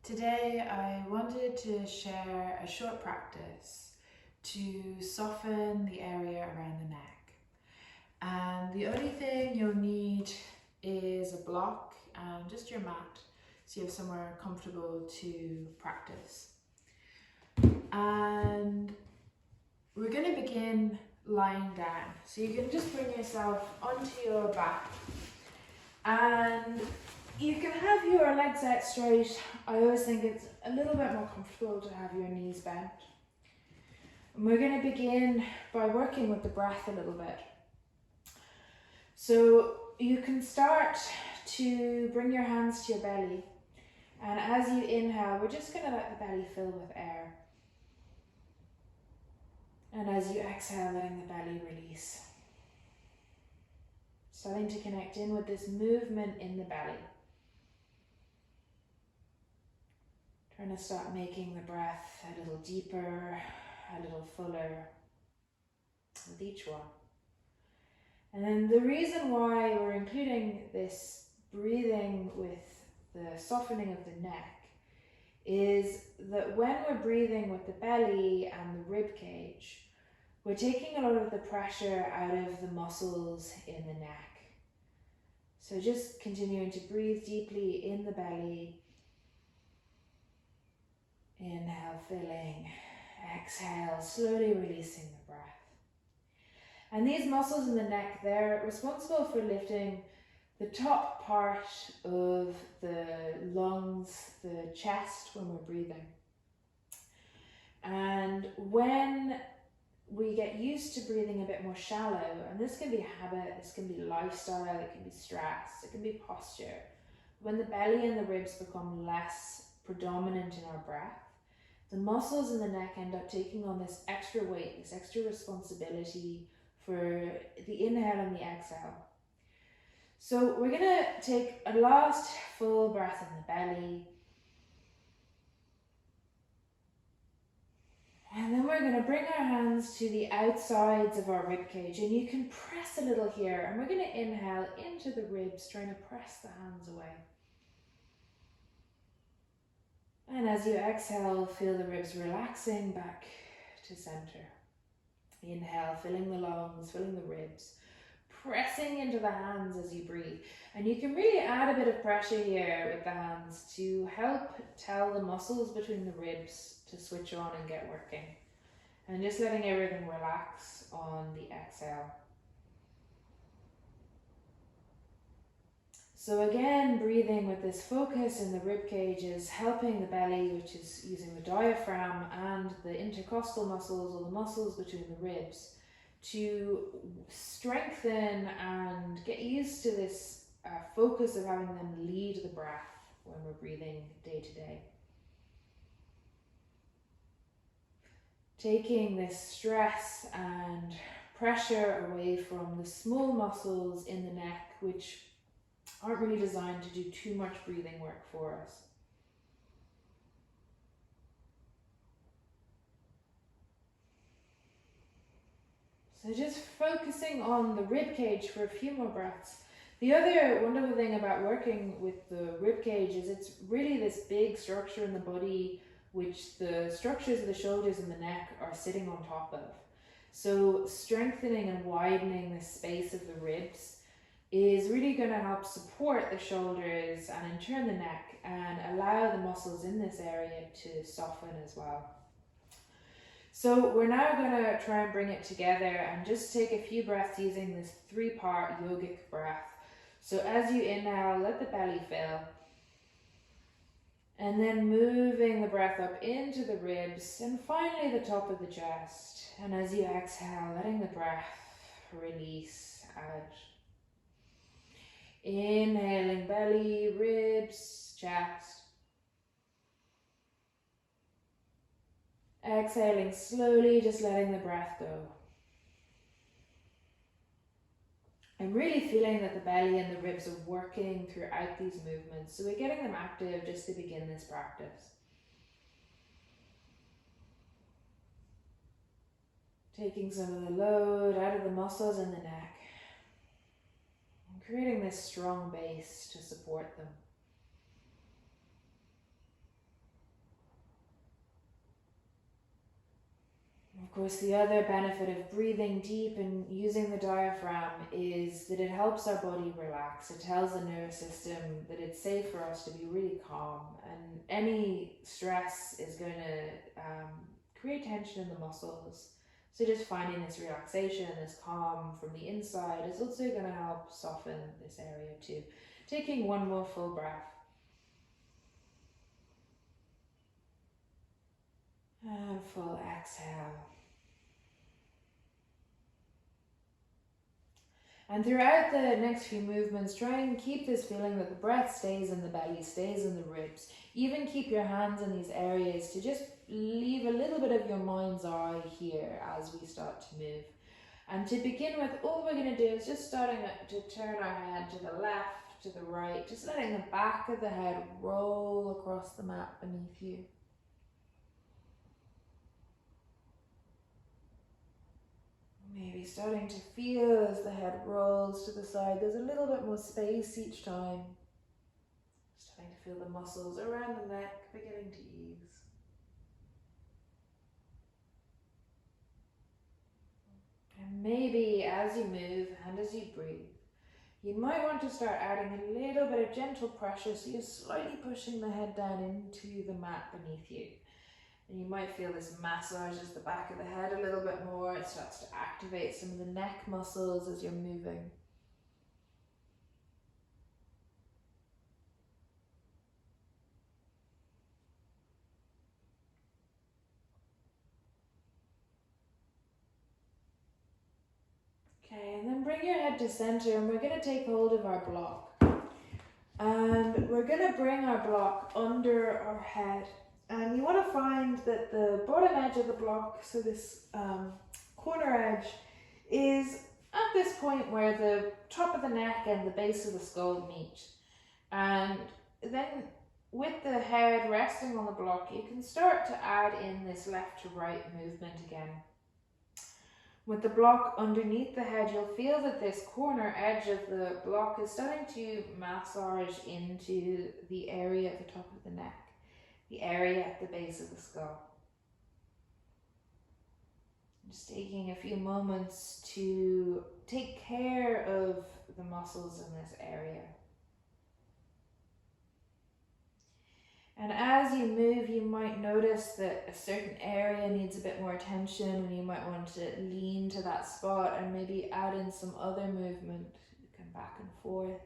Today I wanted to share a short practice to soften the area around the neck. And the only thing you'll need is a block and just your mat so you have somewhere comfortable to practice. And we're going to begin lying down. So you can just bring yourself onto your back and you can have your legs out straight. I always think it's a little bit more comfortable to have your knees bent. And we're going to begin by working with the breath a little bit. So you can start to bring your hands to your belly. And as you inhale, we're just going to let the belly fill with air. And as you exhale, letting the belly release. Starting to connect in with this movement in the belly. Trying to start making the breath a little deeper, a little fuller with each one. And then the reason why we're including this breathing with the softening of the neck is that when we're breathing with the belly and the rib cage, we're taking a lot of the pressure out of the muscles in the neck. So just continuing to breathe deeply in the belly. Inhale, filling. Exhale, slowly releasing the breath. And these muscles in the neck, they're responsible for lifting the top part of the lungs, the chest when we're breathing. And when we get used to breathing a bit more shallow, and this can be habit, this can be lifestyle, it can be stress, it can be posture. When the belly and the ribs become less predominant in our breath, the muscles in the neck end up taking on this extra weight, this extra responsibility for the inhale and the exhale. So we're going to take a last full breath in the belly. And then we're going to bring our hands to the outsides of our rib cage, and you can press a little here, and we're going to inhale into the ribs, trying to press the hands away. And as you exhale, feel the ribs relaxing back to center. Inhale, filling the lungs, filling the ribs, pressing into the hands as you breathe. And you can really add a bit of pressure here with the hands to help tell the muscles between the ribs to switch on and get working. And just letting everything relax on the exhale. So again, breathing with this focus in the rib cage is helping the belly, which is using the diaphragm and the intercostal muscles, or the muscles between the ribs, to strengthen and get used to this focus of having them lead the breath when we're breathing day to day. Taking this stress and pressure away from the small muscles in the neck, which aren't really designed to do too much breathing work for us. So just focusing on the rib cage for a few more breaths. The other wonderful thing about working with the rib cage is it's really this big structure in the body which the structures of the shoulders and the neck are sitting on top of. So strengthening and widening the space of the ribs is really going to help support the shoulders and in turn the neck, and allow the muscles in this area to soften as well. So we're now going to try and bring it together and just take a few breaths using this 3-part yogic breath. So as you inhale, let the belly fill. And then moving the breath up into the ribs and finally the top of the chest. And as you exhale, letting the breath release out. Inhaling belly, ribs, chest. Exhaling slowly, just letting the breath go. I'm really feeling that the belly and the ribs are working throughout these movements, so we're getting them active just to begin this practice. Taking some of the load out of the muscles in the neck. Creating this strong base to support them. Of course, the other benefit of breathing deep and using the diaphragm is that it helps our body relax. It tells the nervous system that it's safe for us to be really calm, and any stress is going to create tension in the muscles. So just finding this relaxation, this calm from the inside is also going to help soften this area too. Taking one more full breath. And full exhale. And throughout the next few movements, try and keep this feeling that the breath stays in the belly, stays in the ribs. Even keep your hands in these areas to just leave a little bit of your mind's eye here as we start to move. And to begin with, all we're going to do is just starting to turn our head to the left, to the right, just letting the back of the head roll across the mat beneath you. Maybe starting to feel as the head rolls to the side, there's a little bit more space each time. Starting to feel the muscles around the neck beginning to ease. And maybe as you move and as you breathe, you might want to start adding a little bit of gentle pressure, so you're slightly pushing the head down into the mat beneath you. And you might feel this massages the back of the head a little bit more. It starts to activate some of the neck muscles as you're moving. Okay, and then bring your head to center, and we're going to take hold of our block. And we're going to bring our block under our head. And you want to find that the bottom edge of the block, so this corner edge, is at this point where the top of the neck and the base of the skull meet. And then with the head resting on the block, you can start to add in this left to right movement again. With the block underneath the head, you'll feel that this corner edge of the block is starting to massage into the area at the top of the neck, the area at the base of the skull. Just taking a few moments to take care of the muscles in this area. And as you move, you might notice that a certain area needs a bit more attention, and you might want to lean to that spot and maybe add in some other movement. You can back and forth,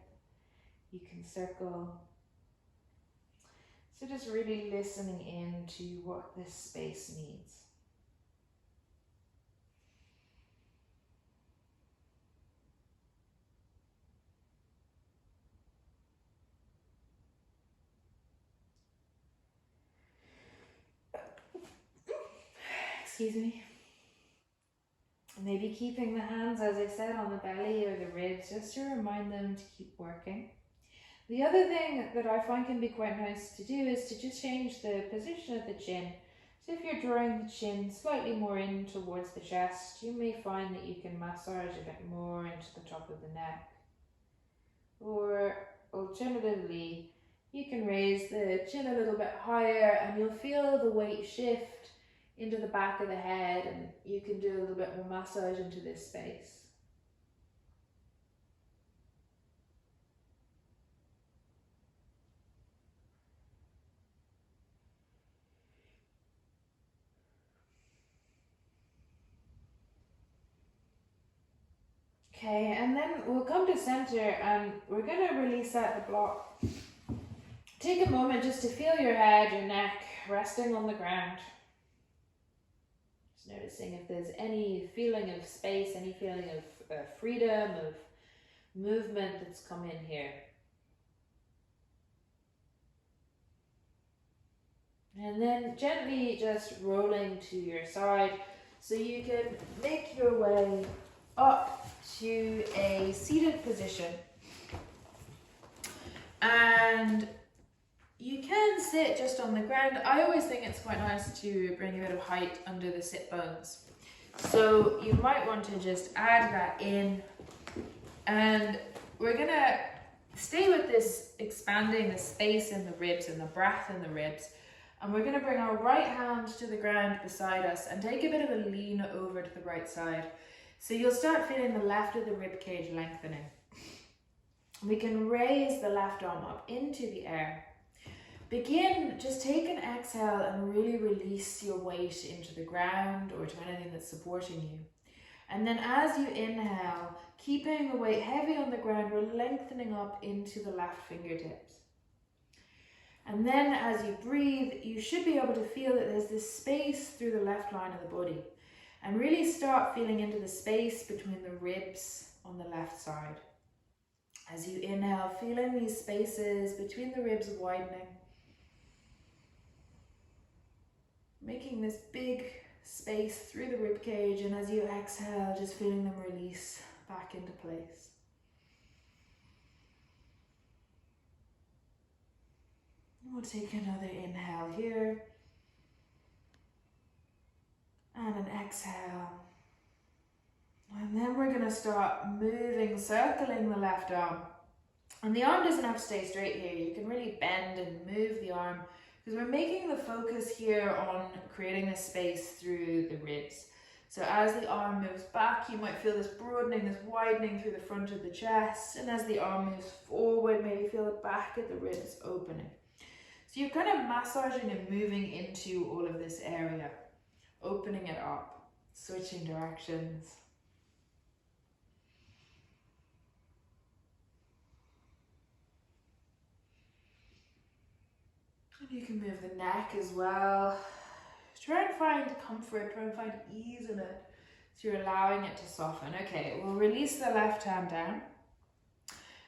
you can circle. So just really listening in to what this space needs. Excuse me. Maybe keeping the hands, as I said, on the belly or the ribs, just to remind them to keep working. The other thing that I find can be quite nice to do is to just change the position of the chin. So if you're drawing the chin slightly more in towards the chest, you may find that you can massage a bit more into the top of the neck. Or alternatively, you can raise the chin a little bit higher and you'll feel the weight shift into the back of the head, and you can do a little bit more massage into this space. Okay, and then we'll come to center and we're going to release out the block. Take a moment just to feel your head, your neck resting on the ground. Just noticing if there's any feeling of space, any feeling of freedom, of movement that's come in here. And then gently just rolling to your side so you can make your way up to a seated position. And you can sit just on the ground. I always think it's quite nice to bring a bit of height under the sit bones. So you might want to just add that in. And we're gonna stay with this expanding the space in the ribs and the breath in the ribs. And we're going to bring our right hand to the ground beside us and take a bit of a lean over to the right side. So you'll start feeling the left of the rib cage lengthening. We can raise the left arm up into the air. Begin, just take an exhale and really release your weight into the ground or to anything that's supporting you. And then as you inhale, keeping the weight heavy on the ground, we're lengthening up into the left fingertips. And then as you breathe, you should be able to feel that there's this space through the left line of the body. And really start feeling into the space between the ribs on the left side. As you inhale, feeling these spaces between the ribs widening. Making this big space through the rib cage, and as you exhale, just feeling them release back into place. We'll take another inhale here. And an exhale. And then we're going to start moving, circling the left arm. And the arm doesn't have to stay straight here. You can really bend and move the arm because we're making the focus here on creating a space through the ribs. So as the arm moves back, you might feel this broadening, this widening through the front of the chest. And as the arm moves forward, maybe feel the back of the ribs opening. So you're kind of massaging and moving into all of this area, opening it up, switching directions. And you can move the neck as well. Try and find comfort, try and find ease in it. So you're allowing it to soften. Okay, we'll release the left hand down.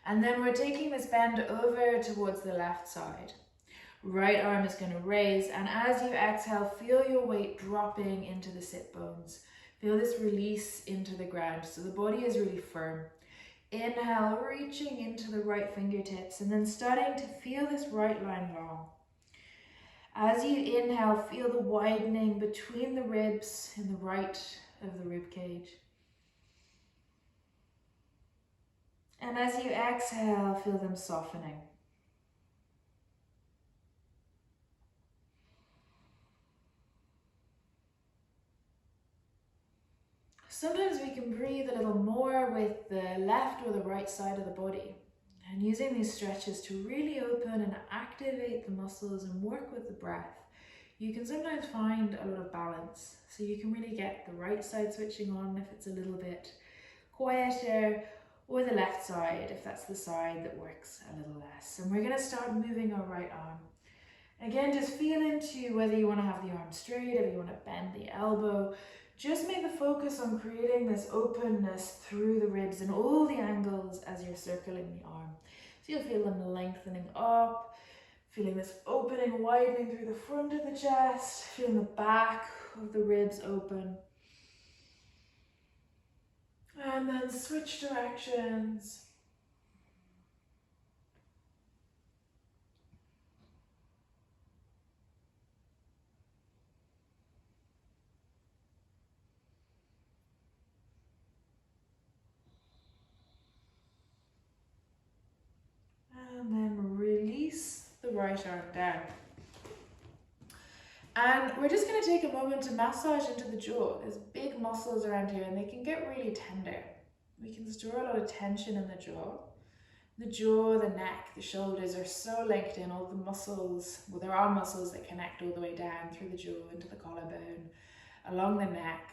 And then we're taking this bend over towards the left side. Right arm is going to raise, and as you exhale, feel your weight dropping into the sit bones. Feel this release into the ground, so the body is really firm. Inhale, reaching into the right fingertips, and then starting to feel this right line long. As you inhale, feel the widening between the ribs in the right of the rib cage. And as you exhale, feel them softening. Sometimes we can breathe a little more with the left or the right side of the body. And using these stretches to really open and activate the muscles and work with the breath, you can sometimes find a lot of balance. So you can really get the right side switching on if it's a little bit quieter, or the left side if that's the side that works a little less. And we're going to start moving our right arm. Again, just feel into whether you want to have the arm straight, if you want to bend the elbow. Just make the focus on creating this openness through the ribs and all the angles as you're circling the arm. So you'll feel them lengthening up, feeling this opening, widening through the front of the chest, feeling the back of the ribs open. And then switch directions. And then release the right arm down. And we're just going to take a moment to massage into the jaw. There's big muscles around here and they can get really tender. We can store a lot of tension in the jaw. The jaw, the neck, the shoulders are so linked in. All the muscles, well, there are muscles that connect all the way down through the jaw into the collarbone, along the neck.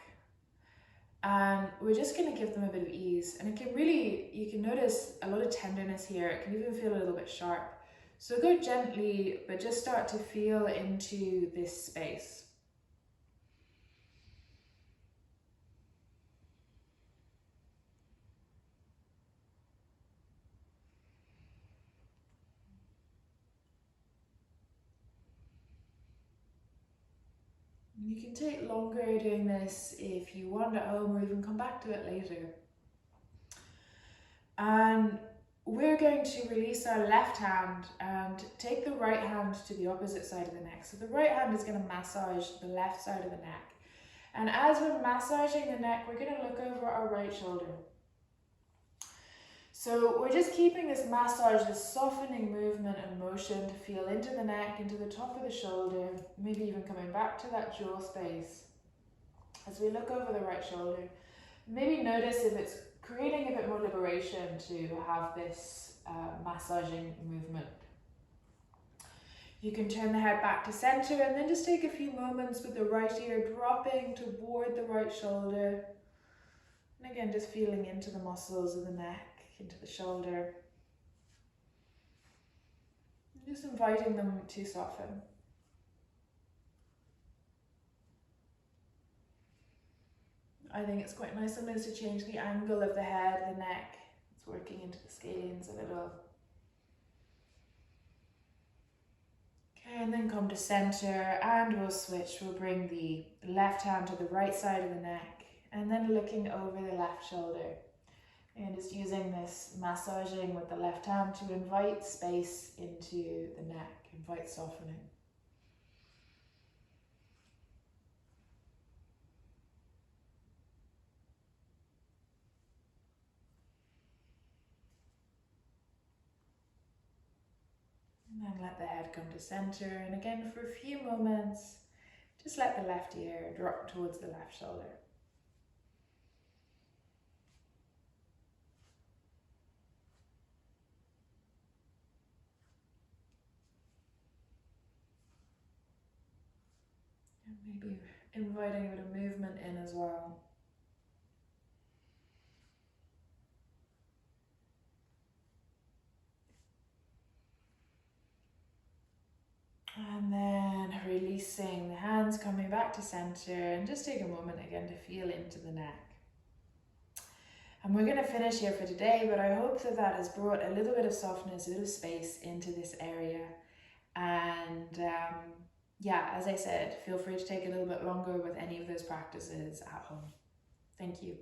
And we're just going to give them a bit of ease. And it can really, you can notice a lot of tenderness here. It can even feel a little bit sharp. So go gently, but just start to feel into this space. You can take longer doing this if you want at home, or even come back to it later. And we're going to release our left hand and take the right hand to the opposite side of the neck. So the right hand is going to massage the left side of the neck. And as we're massaging the neck, we're going to look over our right shoulder. So we're just keeping this massage, this softening movement and motion to feel into the neck, into the top of the shoulder, maybe even coming back to that jaw space. As we look over the right shoulder, maybe notice if it's creating a bit more liberation to have this massaging movement. You can turn the head back to center and then just take a few moments with the right ear dropping toward the right shoulder. And again, just feeling into the muscles of the neck, into the shoulder. Just inviting them to soften. I think it's quite nice sometimes to change the angle of the head, the neck. It's working into the scalenes a little. Okay, and then come to center and we'll switch. We'll bring the left hand to the right side of the neck and then looking over the left shoulder. And just using this massaging with the left hand to invite space into the neck, invite softening. And then let the head come to center, and again for a few moments, just let the left ear drop towards the left shoulder. And maybe inviting a bit of movement in as well. And then releasing the hands, coming back to center, and just take a moment again to feel into the neck. And we're going to finish here for today, but I hope that that has brought a little bit of softness, a little space into this area. And yeah, as I said, feel free to take a little bit longer with any of those practices at home. Thank you.